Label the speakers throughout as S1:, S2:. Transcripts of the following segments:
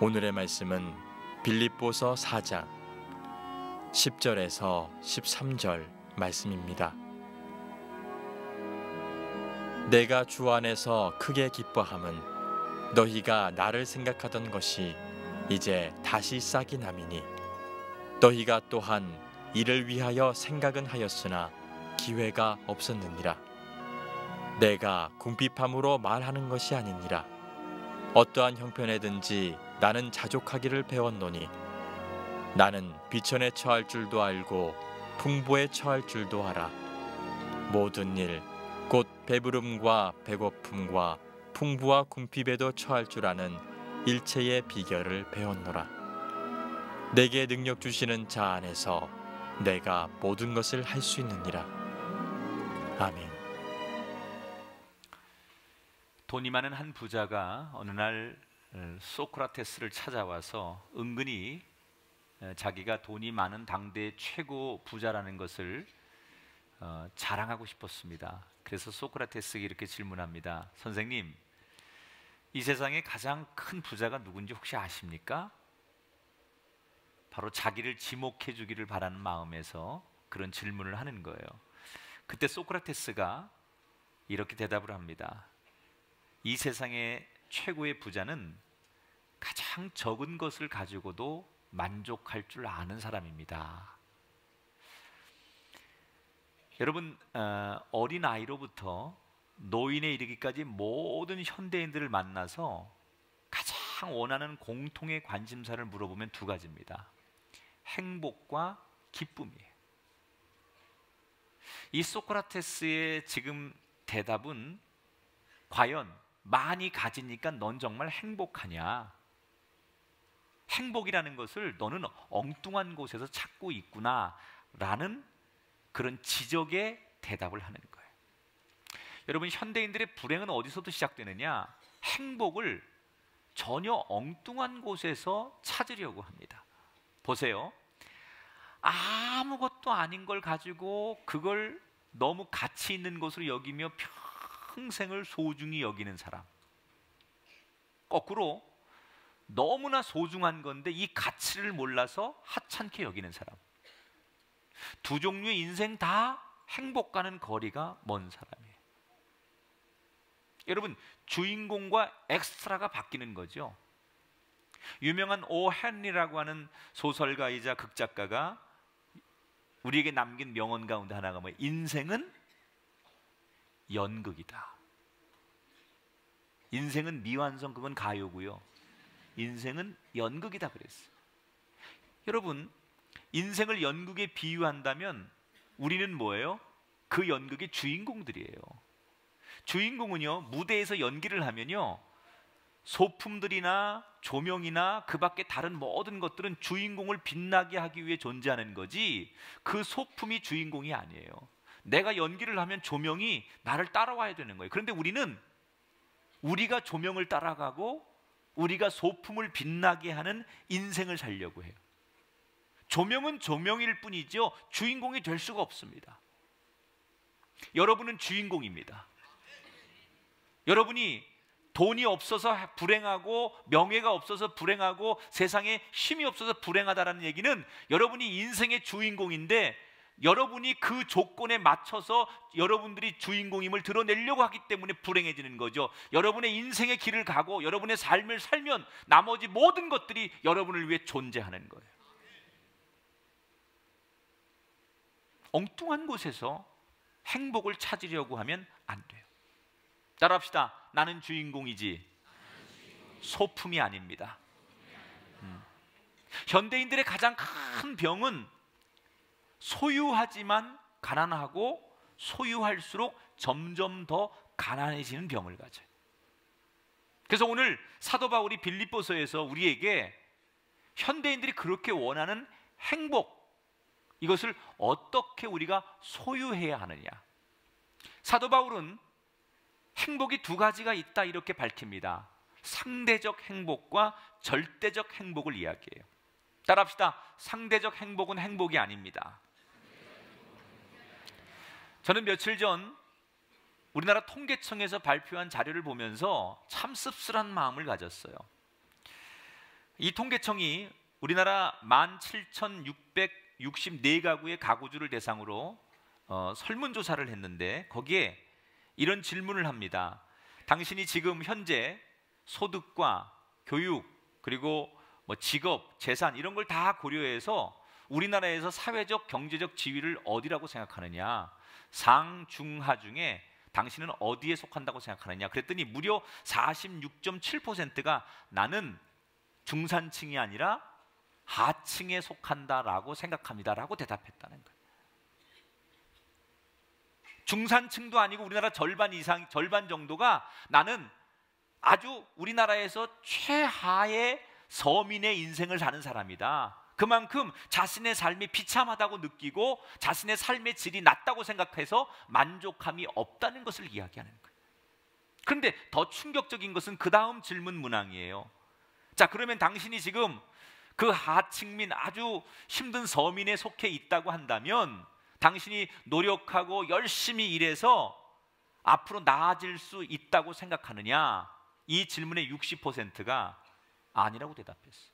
S1: 오늘의 말씀은 빌립보서 4장 10절에서 13절 말씀입니다. 내가 주 안에서 크게 기뻐함은 너희가 나를 생각하던 것이 이제 다시 싹이 남이니 너희가 또한 이를 위하여 생각은 하였으나 기회가 없었느니라. 내가 궁핍함으로 말하는 것이 아니니라. 어떠한 형편에든지 나는 자족하기를 배웠노니 나는 비천에 처할 줄도 알고 풍부에 처할 줄도 알아. 모든 일 곧 배부름과 배고픔과 풍부와 궁핍에도 처할 줄 아는 일체의 비결을 배웠노라. 내게 능력 주시는 자 안에서 내가 모든 것을 할 수 있느니라. 아멘.
S2: 돈이 많은 한 부자가 어느 날 소크라테스를 찾아와서 은근히 자기가 돈이 많은 당대의 최고 부자라는 것을 자랑하고 싶었습니다. 그래서 소크라테스에게 이렇게 질문합니다. 선생님, 이 세상에 가장 큰 부자가 누군지 혹시 아십니까? 바로 자기를 지목해 주기를 바라는 마음에서 그런 질문을 하는 거예요. 그때 소크라테스가 이렇게 대답을 합니다. 이 세상의 최고의 부자는 가장 적은 것을 가지고도 만족할 줄 아는 사람입니다. 여러분, 어린아이로부터 노인에 이르기까지 모든 현대인들을 만나서 가장 원하는 공통의 관심사를 물어보면 두 가지입니다. 행복과 기쁨이에요. 이 소크라테스의 지금 대답은 과연 많이 가지니까 넌 정말 행복하냐? 행복이라는 것을 너는 엉뚱한 곳에서 찾고 있구나 라는 그런 지적의 대답을 하는 거예요. 여러분, 현대인들의 불행은 어디서부터 시작되느냐? 행복을 전혀 엉뚱한 곳에서 찾으려고 합니다. 보세요. 아무것도 아닌 걸 가지고 그걸 너무 가치 있는 것으로 여기며 평생을 소중히 여기는 사람. 거꾸로 너무나 소중한 건데 이 가치를 몰라서 하찮게 여기는 사람. 두 종류의 인생 다 행복과는 거리가 먼 사람이에요. 여러분, 주인공과 엑스트라가 바뀌는 거죠. 유명한 오 헨리라고 하는 소설가이자 극작가가 우리에게 남긴 명언 가운데 하나가 뭐예요? 인생은 연극이다. 인생은 미완성, 그건 가요고요. 인생은 연극이다 그랬어요. 여러분, 인생을 연극에 비유한다면 우리는 뭐예요? 그 연극의 주인공들이에요. 주인공은요, 무대에서 연기를 하면요, 소품들이나 조명이나 그 밖에 다른 모든 것들은 주인공을 빛나게 하기 위해 존재하는 거지 그 소품이 주인공이 아니에요. 내가 연기를 하면 조명이 나를 따라와야 되는 거예요. 그런데 우리는 우리가 조명을 따라가고 우리가 소품을 빛나게 하는 인생을 살려고 해요. 조명은 조명일 뿐이죠 주인공이 될 수가 없습니다. 여러분은 주인공입니다. 여러분이 돈이 없어서 불행하고 명예가 없어서 불행하고 세상에 힘이 없어서 불행하다는 얘기는 여러분이 인생의 주인공인데 여러분이 그 조건에 맞춰서 여러분들이 주인공임을 드러내려고 하기 때문에 불행해지는 거죠. 여러분의 인생의 길을 가고 여러분의 삶을 살면 나머지 모든 것들이 여러분을 위해 존재하는 거예요. 엉뚱한 곳에서 행복을 찾으려고 하면 안 돼요. 따라합시다. 나는 주인공이지 소품이 아닙니다. 현대인들의 가장 큰 병은 소유하지만 가난하고 소유할수록 점점 더 가난해지는 병을 가져요. 그래서 오늘 사도 바울이 빌립보서에서 우리에게 현대인들이 그렇게 원하는 행복, 이것을 어떻게 우리가 소유해야 하느냐. 사도 바울은 행복이 두 가지가 있다 이렇게 밝힙니다. 상대적 행복과 절대적 행복을 이야기해요. 따라합시다. 상대적 행복은 행복이 아닙니다. 저는 며칠 전 우리나라 통계청에서 발표한 자료를 보면서 참 씁쓸한 마음을 가졌어요. 이 통계청이 우리나라 17,664가구의 가구주를 대상으로 설문조사를 했는데 거기에 이런 질문을 합니다. 당신이 지금 현재 소득과 교육 그리고 뭐 직업, 재산 이런 걸 다 고려해서 우리나라에서 사회적, 경제적 지위를 어디라고 생각하느냐, 상, 중, 하 중에 당신은 어디에 속한다고 생각하느냐 그랬더니 무려 46.7%가 나는 중산층이 아니라 하층에 속한다라고 생각합니다라고 대답했다는 거예요. 중산층도 아니고 우리나라 절반 이상, 절반 정도가 나는 아주 우리나라에서 최하의 서민의 인생을 사는 사람이다. 그만큼 자신의 삶이 비참하다고 느끼고 자신의 삶의 질이 낮다고 생각해서 만족함이 없다는 것을 이야기하는 거예요. 그런데 더 충격적인 것은 그 다음 질문 문항이에요. 자, 그러면 당신이 지금 그 하층민 아주 힘든 서민에 속해 있다고 한다면 당신이 노력하고 열심히 일해서 앞으로 나아질 수 있다고 생각하느냐? 이 질문의 60%가 아니라고 대답했어.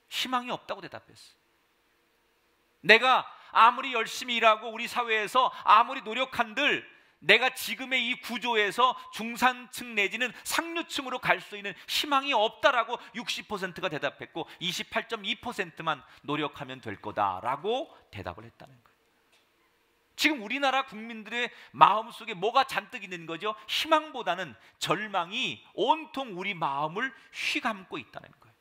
S2: 희망이 없다고 대답했어. 내가 아무리 열심히 일하고 우리 사회에서 아무리 노력한들 내가 지금의 이 구조에서 중산층 내지는 상류층으로 갈 수 있는 희망이 없다라고 60%가 대답했고 28.2%만 노력하면 될 거다라고 대답을 했다는 거예요. 지금 우리나라 국민들의 마음속에 뭐가 잔뜩 있는 거죠? 희망보다는 절망이 온통 우리 마음을 휘감고 있다는 거예요.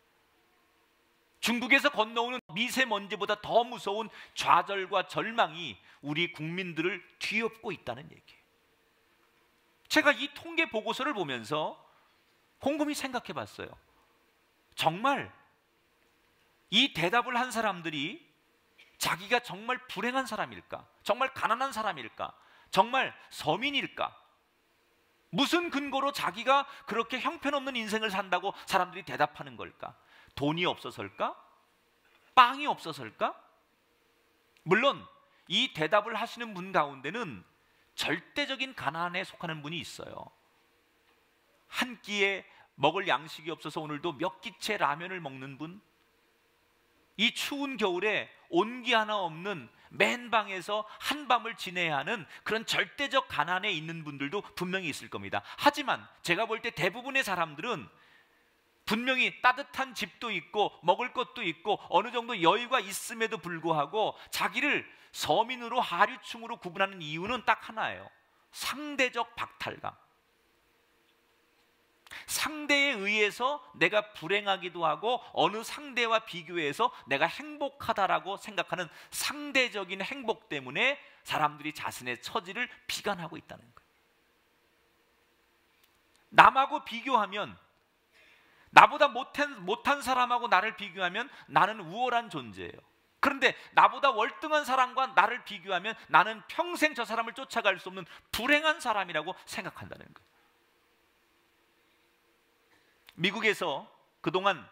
S2: 중국에서 건너오는 미세먼지보다 더 무서운 좌절과 절망이 우리 국민들을 뒤엎고 있다는 얘기예요. 제가 이 통계 보고서를 보면서 곰곰이 생각해 봤어요. 정말 이 대답을 한 사람들이 자기가 정말 불행한 사람일까? 정말 가난한 사람일까? 정말 서민일까? 무슨 근거로 자기가 그렇게 형편없는 인생을 산다고 사람들이 대답하는 걸까? 돈이 없어서일까? 빵이 없어서일까? 물론 이 대답을 하시는 분 가운데는 절대적인 가난에 속하는 분이 있어요. 한 끼에 먹을 양식이 없어서 오늘도 몇 끼째 라면을 먹는 분, 이 추운 겨울에 온기 하나 없는 맨 방에서 한밤을 지내야 하는 그런 절대적 가난에 있는 분들도 분명히 있을 겁니다. 하지만 제가 볼 때 대부분의 사람들은 분명히 따뜻한 집도 있고 먹을 것도 있고 어느 정도 여유가 있음에도 불구하고 자기를 서민으로 하류층으로 구분하는 이유는 딱 하나예요. 상대적 박탈감. 상대에 의해서 내가 불행하기도 하고 어느 상대와 비교해서 내가 행복하다라고 생각하는 상대적인 행복 때문에 사람들이 자신의 처지를 비관하고 있다는 거예요. 남하고 비교하면, 나보다 못한 사람하고 나를 비교하면 나는 우월한 존재예요. 그런데 나보다 월등한 사람과 나를 비교하면 나는 평생 저 사람을 쫓아갈 수 없는 불행한 사람이라고 생각한다는 거예요. 미국에서 그동안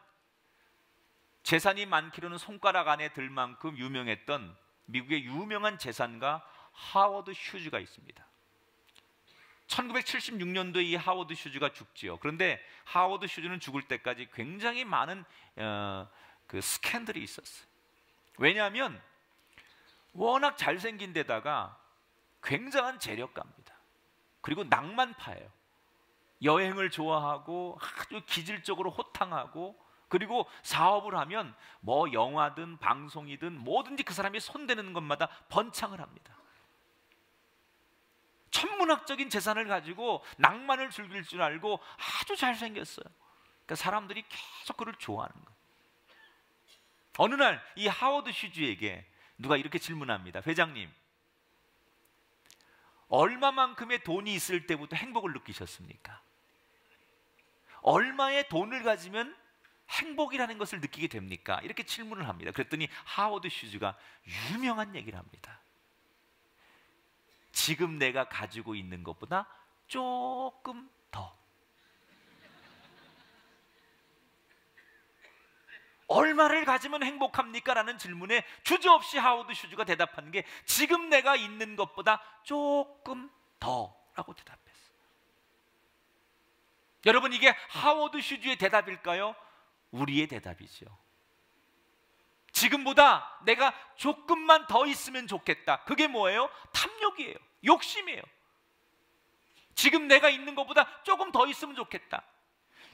S2: 재산이 많기로는 손가락 안에 들 만큼 유명했던 미국의 유명한 재산가 하워드 휴즈가 있습니다. 1976년도에 이 하워드 휴즈가 죽지요. 그런데 하워드 휴즈는 죽을 때까지 굉장히 많은 그 스캔들이 있었어요. 왜냐하면 워낙 잘생긴 데다가 굉장한 재력가입니다. 그리고 낭만파예요. 여행을 좋아하고 아주 기질적으로 호탕하고, 그리고 사업을 하면 뭐 영화든 방송이든 뭐든지 그 사람이 손대는 것마다 번창을 합니다. 천문학적인 재산을 가지고 낭만을 즐길 줄 알고 아주 잘생겼어요. 그러니까 사람들이 계속 그를 좋아하는 거예요. 어느 날 이 하워드 휴즈에게 누가 이렇게 질문합니다. 회장님, 얼마만큼의 돈이 있을 때부터 행복을 느끼셨습니까? 얼마의 돈을 가지면 행복이라는 것을 느끼게 됩니까? 이렇게 질문을 합니다. 그랬더니 하워드 휴즈가 유명한 얘기를 합니다. 지금 내가 가지고 있는 것보다 조금 더. 얼마를 가지면 행복합니까? 라는 질문에 주저없이 하워드 휴즈가 대답하는 게 지금 내가 있는 것보다 조금 더 라고 대답했어요. 여러분, 이게 하워드 휴즈의 대답일까요? 우리의 대답이죠. 지금보다 내가 조금만 더 있으면 좋겠다. 그게 뭐예요? 탐욕이에요. 욕심이에요. 지금 내가 있는 것보다 조금 더 있으면 좋겠다.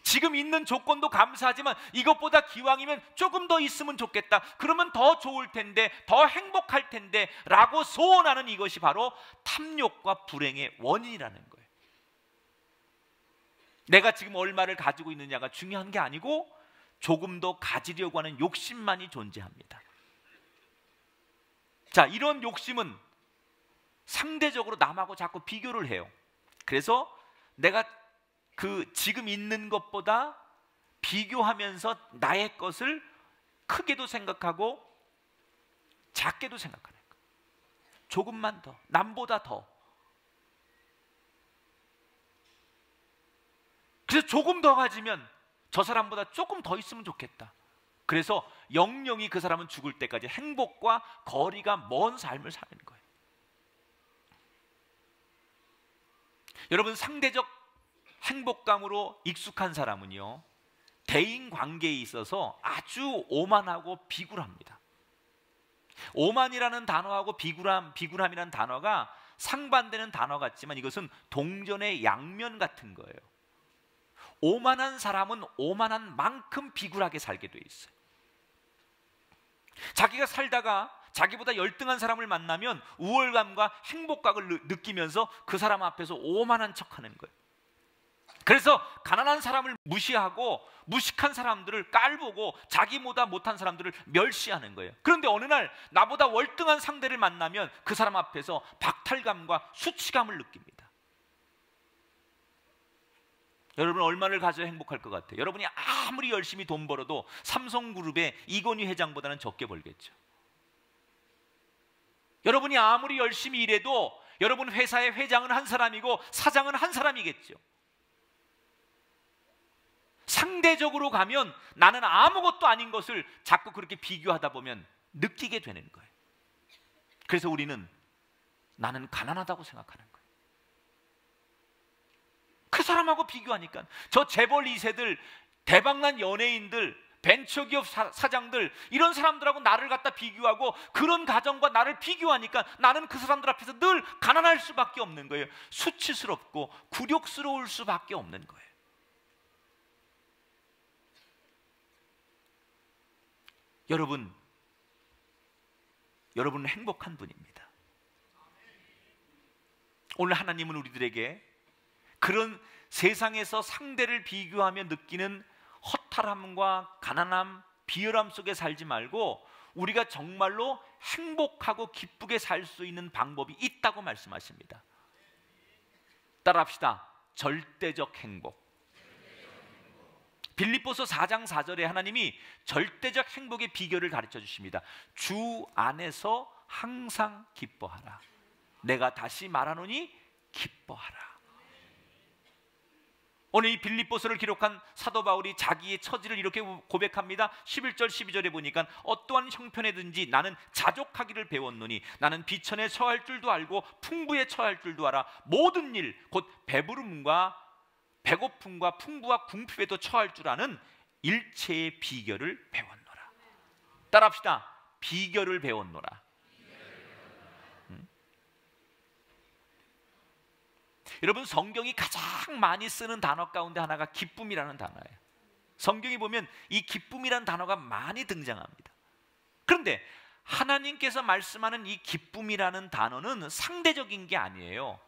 S2: 지금 있는 조건도 감사하지만 이것보다 기왕이면 조금 더 있으면 좋겠다. 그러면 더 좋을 텐데, 더 행복할 텐데 라고 소원하는 이것이 바로 탐욕과 불행의 원인이라는 거예요. 내가 지금 얼마를 가지고 있느냐가 중요한 게 아니고 조금 더 가지려고 하는 욕심만이 존재합니다. 자, 이런 욕심은 상대적으로 남하고 자꾸 비교를 해요. 그래서 내가 그 지금 있는 것보다 비교하면서 나의 것을 크게도 생각하고 작게도 생각하는 거예요. 조금만 더, 남보다 더. 그래서 조금 더 가지면 저 사람보다 조금 더 있으면 좋겠다. 그래서 영영이 그 사람은 죽을 때까지 행복과 거리가 먼 삶을 사는 거예요. 여러분, 상대적 행복감으로 익숙한 사람은요, 대인 관계에 있어서 아주 오만하고 비굴합니다. 오만이라는 단어하고 비굴함이라는 단어가 상반되는 단어 같지만 이것은 동전의 양면 같은 거예요. 오만한 사람은 오만한 만큼 비굴하게 살게 돼 있어요. 자기가 살다가 자기보다 열등한 사람을 만나면 우월감과 행복감을 느끼면서 그 사람 앞에서 오만한 척하는 거예요. 그래서 가난한 사람을 무시하고 무식한 사람들을 깔보고 자기보다 못한 사람들을 멸시하는 거예요. 그런데 어느 날 나보다 월등한 상대를 만나면 그 사람 앞에서 박탈감과 수치감을 느낍니다. 여러분, 얼마를 가져야 행복할 것 같아요? 여러분이 아무리 열심히 돈 벌어도 삼성그룹의 이건희 회장보다는 적게 벌겠죠. 여러분이 아무리 열심히 일해도 여러분 회사의 회장은 한 사람이고 사장은 한 사람이겠죠. 상대적으로 가면 나는 아무것도 아닌 것을 자꾸 그렇게 비교하다 보면 느끼게 되는 거예요. 그래서 우리는 나는 가난하다고 생각하는 거예요. 그 사람하고 비교하니까 저 재벌 2세들, 대박난 연예인들, 벤처기업 사장들, 이런 사람들하고 나를 갖다 비교하고 그런 가정과 나를 비교하니까 나는 그 사람들 앞에서 늘 가난할 수밖에 없는 거예요. 수치스럽고 굴욕스러울 수밖에 없는 거예요. 여러분은 행복한 분입니다. 오늘 하나님은 우리들에게 그런 세상에서 상대를 비교하며 느끼는 허탈함과 가난함, 비열함 속에 살지 말고 우리가 정말로 행복하고 기쁘게 살 수 있는 방법이 있다고 말씀하십니다. 따라합시다. 절대적 행복. 빌립보서 4장 4절에 하나님이 절대적 행복의 비결을 가르쳐 주십니다. 주 안에서 항상 기뻐하라. 내가 다시 말하노니 기뻐하라. 오늘 이 빌립보서를 기록한 사도 바울이 자기의 처지를 이렇게 고백합니다. 11절 12절에 보니까 어떠한 형편에든지 나는 자족하기를 배웠노니 나는 비천에 처할 줄도 알고 풍부에 처할 줄도 알아. 모든 일 곧 배부름과 배고픔과 풍부와 궁핍에도 처할 줄 아는 일체의 비결을 배웠노라. 따라합시다. 비결을 배웠노라. 여러분, 성경이 가장 많이 쓰는 단어 가운데 하나가 기쁨이라는 단어예요. 성경이 보면 이 기쁨이라는 단어가 많이 등장합니다. 그런데 하나님께서 말씀하는 이 기쁨이라는 단어는 상대적인 게 아니에요.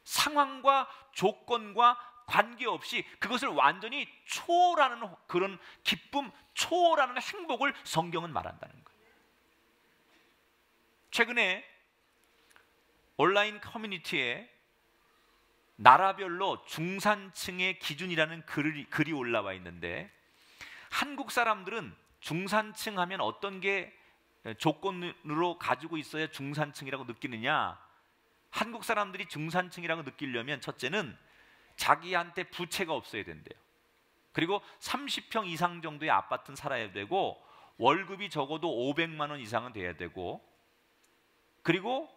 S2: 상황과 조건과 관계없이 그것을 완전히 초월하는 그런 기쁨, 초월하는 행복을 성경은 말한다는 거예요. 최근에 온라인 커뮤니티에 나라별로 중산층의 기준이라는 글이 올라와 있는데, 한국 사람들은 중산층 하면 어떤 게 조건으로 가지고 있어야 중산층이라고 느끼느냐? 한국 사람들이 중산층이라고 느끼려면 첫째는 자기한테 부채가 없어야 된대요. 그리고 30평 이상 정도의 아파트는 살아야 되고 월급이 적어도 500만 원 이상은 돼야 되고, 그리고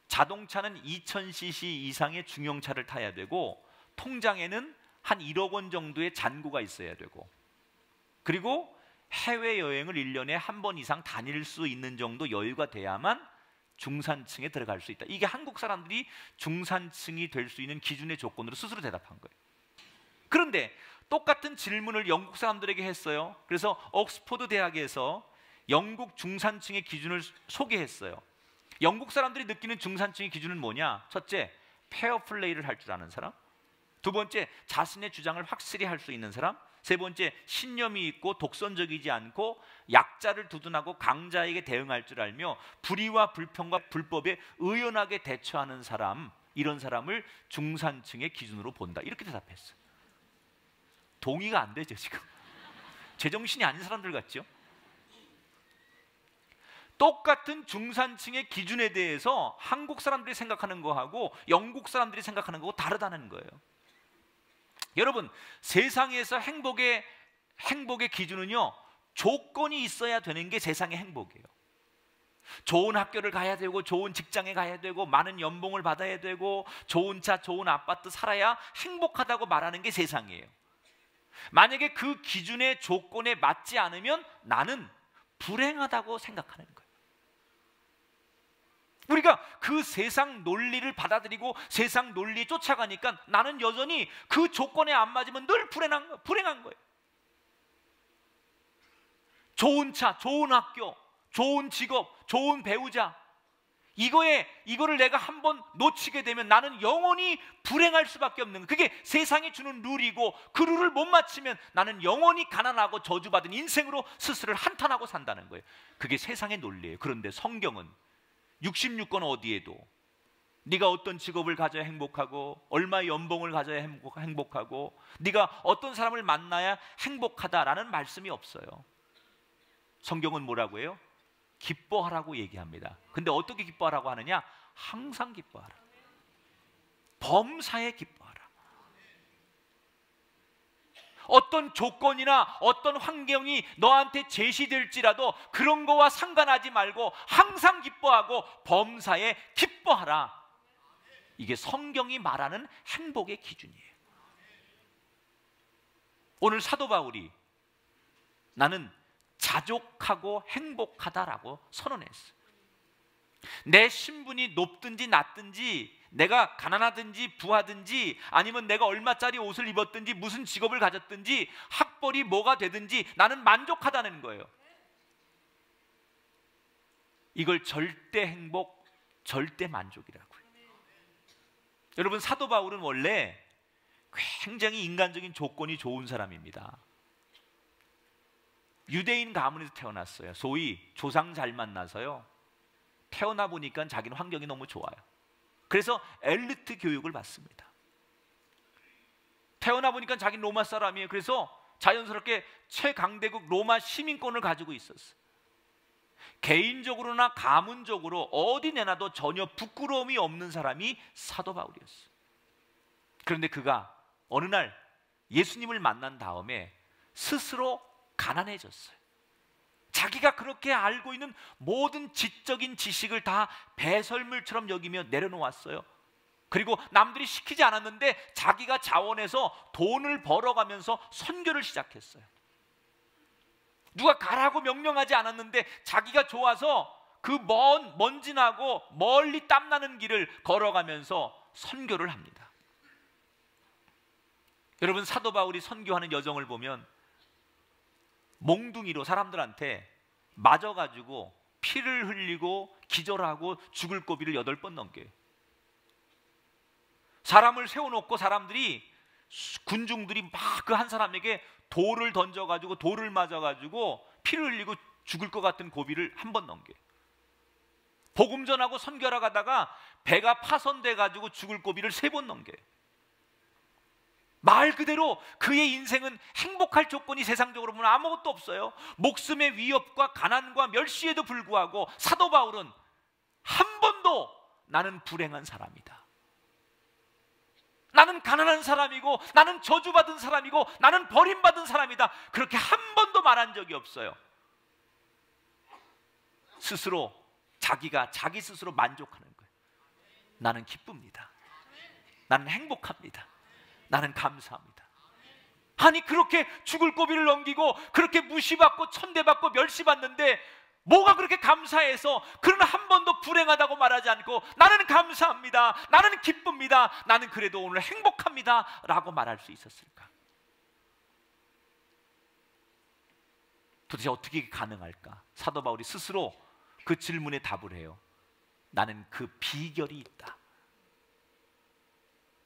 S2: 자동차는 2000cc 이상의 중형차를 타야 되고 통장에는 한 1억 원 정도의 잔고가 있어야 되고, 그리고 해외여행을 1년에 한 번 이상 다닐 수 있는 정도 여유가 돼야만 중산층에 들어갈 수 있다. 이게 한국 사람들이 중산층이 될 수 있는 기준의 조건으로 스스로 대답한 거예요. 그런데 똑같은 질문을 영국 사람들에게 했어요. 그래서 옥스퍼드 대학에서 영국 중산층의 기준을 소개했어요. 영국 사람들이 느끼는 중산층의 기준은 뭐냐? 첫째, 페어플레이를 할 줄 아는 사람. 두 번째, 자신의 주장을 확실히 할 수 있는 사람. 세 번째, 신념이 있고 독선적이지 않고 약자를 두둔하고 강자에게 대응할 줄 알며 불의와 불평과 불법에 의연하게 대처하는 사람, 이런 사람을 중산층의 기준으로 본다. 이렇게 대답했어요. 동의가 안 되죠, 지금. 제정신이 아닌 사람들 같죠? 똑같은 중산층의 기준에 대해서 한국 사람들이 생각하는 거하고 영국 사람들이 생각하는 거하고 다르다는 거예요. 여러분, 세상에서 행복의 기준은요, 조건이 있어야 되는 게 세상의 행복이에요. 좋은 학교를 가야 되고, 좋은 직장에 가야 되고, 많은 연봉을 받아야 되고, 좋은 차, 좋은 아파트 살아야 행복하다고 말하는 게 세상이에요. 만약에 그 기준의 조건에 맞지 않으면 나는 불행하다고 생각하는 거예요. 우리가 그 세상 논리를 받아들이고 세상 논리에 쫓아가니까 나는 여전히 그 조건에 안 맞으면 늘 불행한 거예요. 좋은 차, 좋은 학교, 좋은 직업, 좋은 배우자, 이거를 내가 한번 놓치게 되면 나는 영원히 불행할 수밖에 없는 거예요. 그게 세상이 주는 룰이고, 그 룰을 못 맞추면 나는 영원히 가난하고 저주받은 인생으로 스스로를 한탄하고 산다는 거예요. 그게 세상의 논리예요. 그런데 성경은 66권 어디에도 네가 어떤 직업을 가져야 행복하고, 얼마의 연봉을 가져야 행복하고, 네가 어떤 사람을 만나야 행복하다라는 말씀이 없어요. 성경은 뭐라고 해요? 기뻐하라고 얘기합니다. 근데 어떻게 기뻐하라고 하느냐? 항상 기뻐하라. 범사에 기뻐하라. 어떤 조건이나 어떤 환경이 너한테 제시될지라도 그런 거와 상관하지 말고 항상 기뻐하고 범사에 기뻐하라. 이게 성경이 말하는 행복의 기준이에요. 오늘 사도 바울이 나는 자족하고 행복하다라고 선언했어요. 내 신분이 높든지 낮든지, 내가 가난하든지 부하든지, 아니면 내가 얼마짜리 옷을 입었든지, 무슨 직업을 가졌든지, 학벌이 뭐가 되든지 나는 만족하다는 거예요. 이걸 절대 행복, 절대 만족이라고요. 여러분, 사도 바울은 원래 굉장히 인간적인 조건이 좋은 사람입니다. 유대인 가문에서 태어났어요. 소위 조상 잘 만나서요, 태어나 보니까 자기는 환경이 너무 좋아요. 그래서 엘리트 교육을 받습니다. 태어나 보니까 자기는 로마 사람이에요. 그래서 자연스럽게 최강대국 로마 시민권을 가지고 있었어요. 개인적으로나 가문적으로 어디 내놔도 전혀 부끄러움이 없는 사람이 사도 바울이었어요. 그런데 그가 어느 날 예수님을 만난 다음에 스스로 가난해졌어요. 자기가 그렇게 알고 있는 모든 지적인 지식을 다 배설물처럼 여기며 내려놓았어요. 그리고 남들이 시키지 않았는데 자기가 자원해서 돈을 벌어가면서 선교를 시작했어요. 누가 가라고 명령하지 않았는데 자기가 좋아서 그 먼지 나고 멀리 땀나는 길을 걸어가면서 선교를 합니다. 여러분, 사도 바울이 선교하는 여정을 보면 몽둥이로 사람들한테 맞아가지고 피를 흘리고 기절하고 죽을 고비를 8번 넘겨요. 사람을 세워놓고 사람들이, 군중들이 막 그 한 사람에게 돌을 던져가지고 돌을 맞아가지고 피를 흘리고 죽을 것 같은 고비를 한 번 넘겨요. 복음 전하고 선교하러 가다가 배가 파손돼가지고 죽을 고비를 3번 넘겨요. 말 그대로 그의 인생은 행복할 조건이 세상적으로 보면 아무것도 없어요. 목숨의 위협과 가난과 멸시에도 불구하고 사도 바울은 한 번도 나는 불행한 사람이다, 나는 가난한 사람이고, 나는 저주받은 사람이고, 나는 버림받은 사람이다, 그렇게 한 번도 말한 적이 없어요. 스스로 자기 스스로 만족하는 거예요. 나는 기쁩니다, 나는 행복합니다, 나는 감사합니다. 아니 그렇게 죽을 고비를 넘기고 그렇게 무시받고 천대받고 멸시받는데 뭐가 그렇게 감사해서 그는 한 번도 불행하다고 말하지 않고 나는 감사합니다, 나는 기쁩니다, 나는 그래도 오늘 행복합니다 라고 말할 수 있었을까? 도대체 어떻게 가능할까? 사도 바울이 스스로 그 질문에 답을 해요. 나는 그 비결이 있다.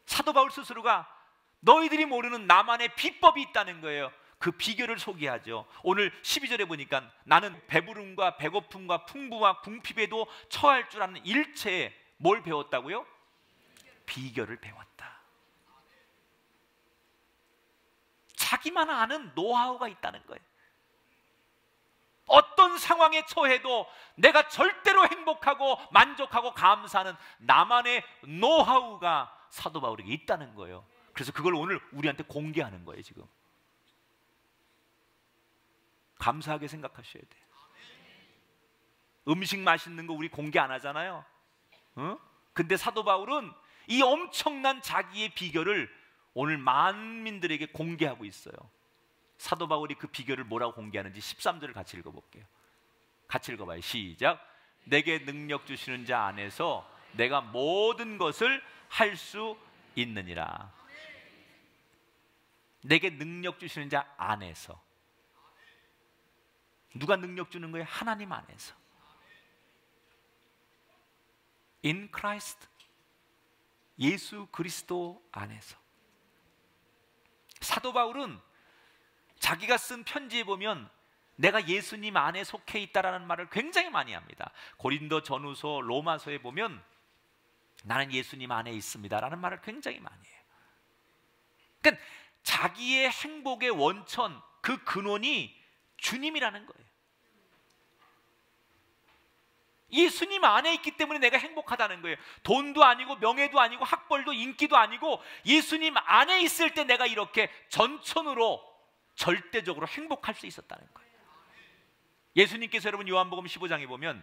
S2: 사도 바울 스스로가 너희들이 모르는 나만의 비법이 있다는 거예요. 그 비결을 소개하죠. 오늘 12절에 보니까 나는 배부름과 배고픔과 풍부와 궁핍에도 처할 줄 아는 일체에 뭘 배웠다고요? 비결을 배웠다. 자기만 아는 노하우가 있다는 거예요. 어떤 상황에 처해도 내가 절대로 행복하고 만족하고 감사하는 나만의 노하우가 사도 바울에게 있다는 거예요. 그래서 그걸 오늘 우리한테 공개하는 거예요. 지금 감사하게 생각하셔야 돼요. 음식 맛있는 거 우리 공개 안 하잖아요. 근데 사도 바울은 이 엄청난 자기의 비결을 오늘 만민들에게 공개하고 있어요. 사도 바울이 그 비결을 뭐라고 공개하는지 13절을 같이 읽어볼게요. 같이 읽어봐요. 시작. 내게 능력 주시는 자 안에서 내가 모든 것을 할 수 있느니라. 내게 능력 주시는 자 안에서. 누가 능력 주는 거예요? 하나님 안에서. In Christ. 예수 그리스도 안에서. 사도 바울은 자기가 쓴 편지에 보면 내가 예수님 안에 속해 있다라는 말을 굉장히 많이 합니다. 고린도 전후서, 로마서에 보면 나는 예수님 안에 있습니다라는 말을 굉장히 많이 해요. 그러니까 자기의 행복의 원천, 그 근원이 주님이라는 거예요. 예수님 안에 있기 때문에 내가 행복하다는 거예요. 돈도 아니고 명예도 아니고 학벌도 인기도 아니고 예수님 안에 있을 때 내가 이렇게 전천후로 절대적으로 행복할 수 있었다는 거예요. 예수님께서 여러분 요한복음 15장에 보면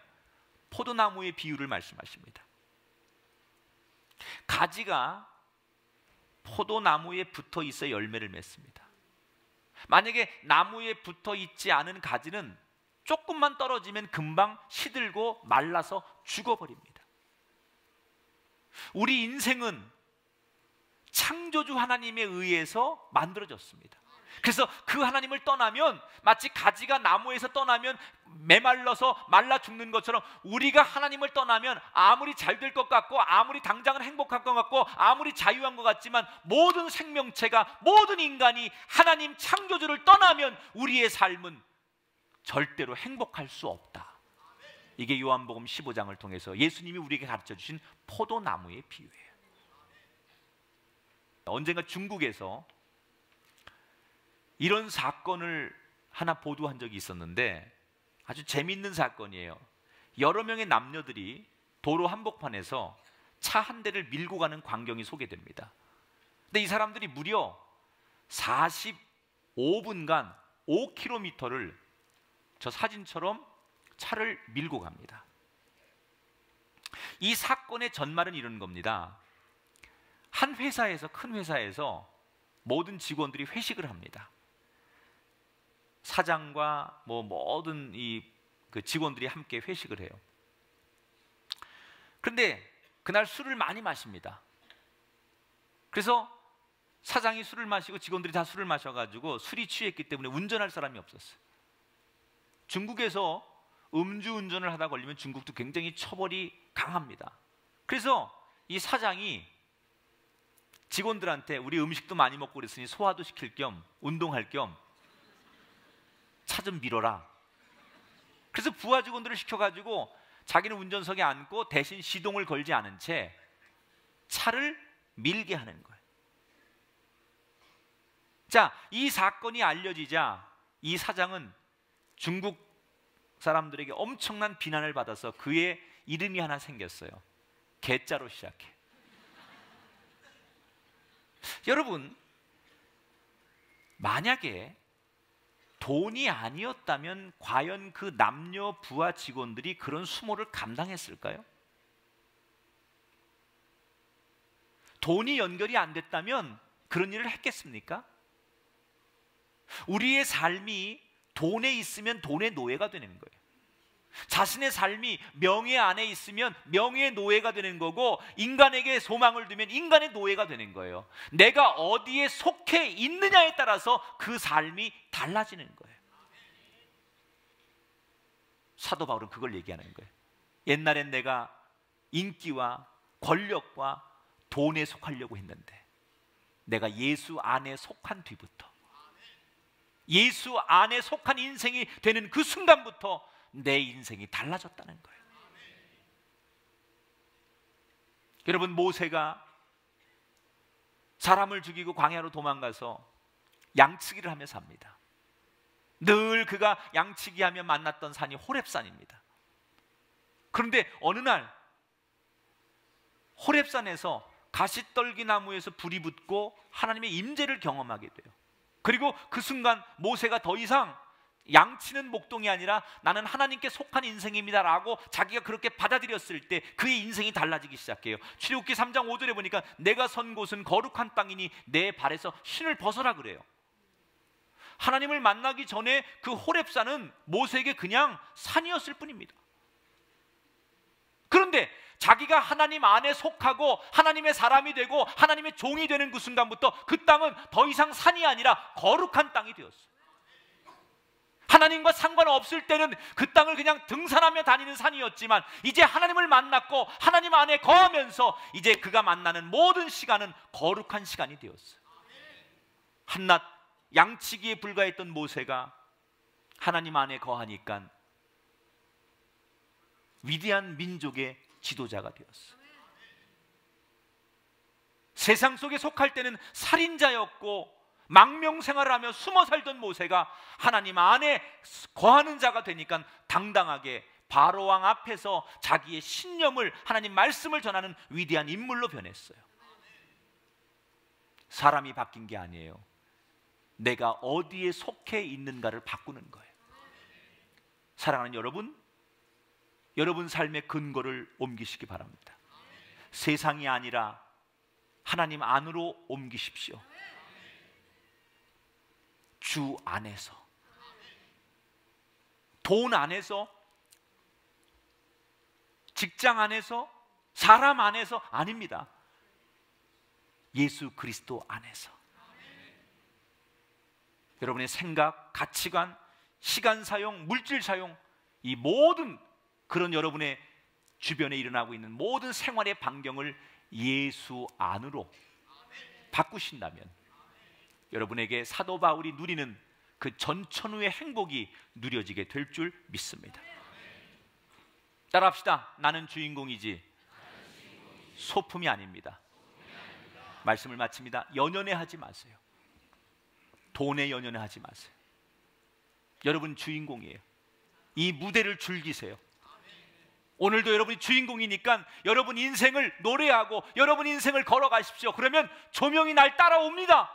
S2: 포도나무의 비유를 말씀하십니다. 가지가 포도나무에 붙어 있어 열매를 맺습니다. 만약에 나무에 붙어 있지 않은 가지는 조금만 떨어지면 금방 시들고 말라서 죽어버립니다. 우리 인생은 창조주 하나님에 의해서 만들어졌습니다. 그래서 그 하나님을 떠나면 마치 가지가 나무에서 떠나면 메말라서 말라 죽는 것처럼 우리가 하나님을 떠나면 아무리 잘 될 것 같고 아무리 당장은 행복할 것 같고 아무리 자유한 것 같지만 모든 생명체가 모든 인간이 하나님 창조주를 떠나면 우리의 삶은 절대로 행복할 수 없다. 이게 요한복음 15장을 통해서 예수님이 우리에게 가르쳐 주신 포도나무의 비유예요. 언젠가 중국에서 이런 사건을 하나 보도한 적이 있었는데 아주 재미있는 사건이에요. 여러 명의 남녀들이 도로 한복판에서 차 한 대를 밀고 가는 광경이 소개됩니다. 근데 이 사람들이 무려 45분간 5km를 저 사진처럼 차를 밀고 갑니다. 이 사건의 전말은 이런 겁니다. 한 회사에서, 큰 회사에서 모든 직원들이 회식을 합니다. 사장과 모든 그 직원들이 함께 회식을 해요. 그런데 그날 술을 많이 마십니다. 그래서 사장이 술을 마시고 직원들이 다 술을 마셔가지고 술이 취했기 때문에 운전할 사람이 없었어요. 중국에서 음주운전을 하다 걸리면 중국도 굉장히 처벌이 강합니다. 그래서 이 사장이 직원들한테 우리 음식도 많이 먹고 그랬으니 소화도 시킬 겸 운동할 겸 차 좀 밀어라. 그래서 부하 직원들을 시켜가지고 자기는 운전석에 앉고 대신 시동을 걸지 않은 채 차를 밀게 하는 거예요. 자, 이 사건이 알려지자 이 사장은 중국 사람들에게 엄청난 비난을 받아서 그의 이름이 하나 생겼어요. 개자로 시작해. 여러분, 만약에 돈이 아니었다면 과연 그 남녀 부하 직원들이 그런 수모를 감당했을까요? 돈이 연결이 안 됐다면 그런 일을 했겠습니까? 우리의 삶이 돈에 있으면 돈의 노예가 되는 거예요. 자신의 삶이 명예 안에 있으면 명예의 노예가 되는 거고, 인간에게 소망을 두면 인간의 노예가 되는 거예요. 내가 어디에 속해 있느냐에 따라서 그 삶이 달라지는 거예요. 사도 바울은 그걸 얘기하는 거예요. 옛날엔 내가 인기와 권력과 돈에 속하려고 했는데, 내가 예수 안에 속한 뒤부터, 예수 안에 속한 인생이 되는 그 순간부터 내 인생이 달라졌다는 거예요. 여러분, 모세가 사람을 죽이고 광야로 도망가서 양치기를 하며 삽니다. 늘 그가 양치기 하며 만났던 산이 호렙산입니다. 그런데 어느 날 호렙산에서 가시떨기 나무에서 불이 붙고 하나님의 임재를 경험하게 돼요. 그리고 그 순간 모세가 더 이상 양치는 목동이 아니라 나는 하나님께 속한 인생입니다 라고 자기가 그렇게 받아들였을 때 그의 인생이 달라지기 시작해요. 출애굽기 3장 5절에 보니까 내가 선 곳은 거룩한 땅이니 내 발에서 신을 벗어라 그래요. 하나님을 만나기 전에 그 호렙산은 모세에게 그냥 산이었을 뿐입니다. 그런데 자기가 하나님 안에 속하고 하나님의 사람이 되고 하나님의 종이 되는 그 순간부터 그 땅은 더 이상 산이 아니라 거룩한 땅이 되었어요. 하나님과 상관없을 때는 그 땅을 그냥 등산하며 다니는 산이었지만, 이제 하나님을 만났고 하나님 안에 거하면서 이제 그가 만나는 모든 시간은 거룩한 시간이 되었어요. 한낱 양치기에 불과했던 모세가 하나님 안에 거하니까 위대한 민족의 지도자가 되었어요. 세상 속에 속할 때는 살인자였고 망명생활을 하며 숨어 살던 모세가 하나님 안에 거하는 자가 되니까 당당하게 바로왕 앞에서 자기의 신념을, 하나님 말씀을 전하는 위대한 인물로 변했어요. 사람이 바뀐 게 아니에요. 내가 어디에 속해 있는가를 바꾸는 거예요. 사랑하는 여러분, 여러분 삶의 근거를 옮기시기 바랍니다. 세상이 아니라 하나님 안으로 옮기십시오. 주 안에서, 돈 안에서, 직장 안에서, 사람 안에서 아닙니다. 예수 그리스도 안에서. 여러분의 생각, 가치관, 시간 사용, 물질 사용, 이 모든 그런 여러분의 주변에 일어나고 있는 모든 생활의 반경을 예수 안으로 바꾸신다면 여러분에게 사도 바울이 누리는 그 전천후의 행복이 누려지게 될 줄 믿습니다. 따라합시다. 나는 주인공이지 소품이 아닙니다. 말씀을 마칩니다. 연연해 하지 마세요. 돈에 연연해 하지 마세요. 여러분 주인공이에요. 이 무대를 즐기세요. 오늘도 여러분이 주인공이니까 여러분 인생을 노래하고 여러분 인생을 걸어가십시오. 그러면 조명이 날 따라옵니다.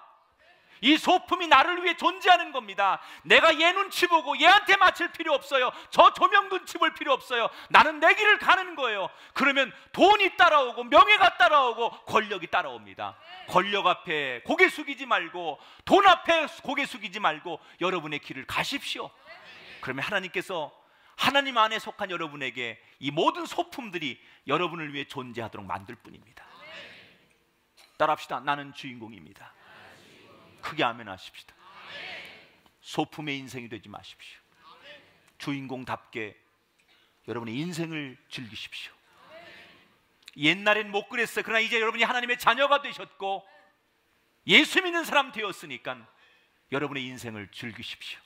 S2: 이 소품이 나를 위해 존재하는 겁니다. 내가 얘 눈치 보고 얘한테 맞출 필요 없어요. 저 조명 눈치 볼 필요 없어요. 나는 내 길을 가는 거예요. 그러면 돈이 따라오고 명예가 따라오고 권력이 따라옵니다. 권력 앞에 고개 숙이지 말고 돈 앞에 고개 숙이지 말고 여러분의 길을 가십시오. 그러면 하나님께서 하나님 안에 속한 여러분에게 이 모든 소품들이 여러분을 위해 존재하도록 만들 뿐입니다. 따라합시다. 나는 주인공입니다. 크게 아멘 하십시다. 소품의 인생이 되지 마십시오. 주인공답게 여러분의 인생을 즐기십시오. 옛날엔 못 그랬어요. 그러나 이제 여러분이 하나님의 자녀가 되셨고 예수 믿는 사람 되었으니까 여러분의 인생을 즐기십시오.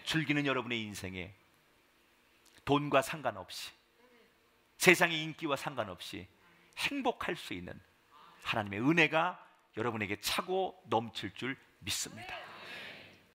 S2: 즐기는 여러분의 인생에 돈과 상관없이, 세상의 인기와 상관없이 행복할 수 있는 하나님의 은혜가 여러분에게 차고 넘칠 줄 믿습니다.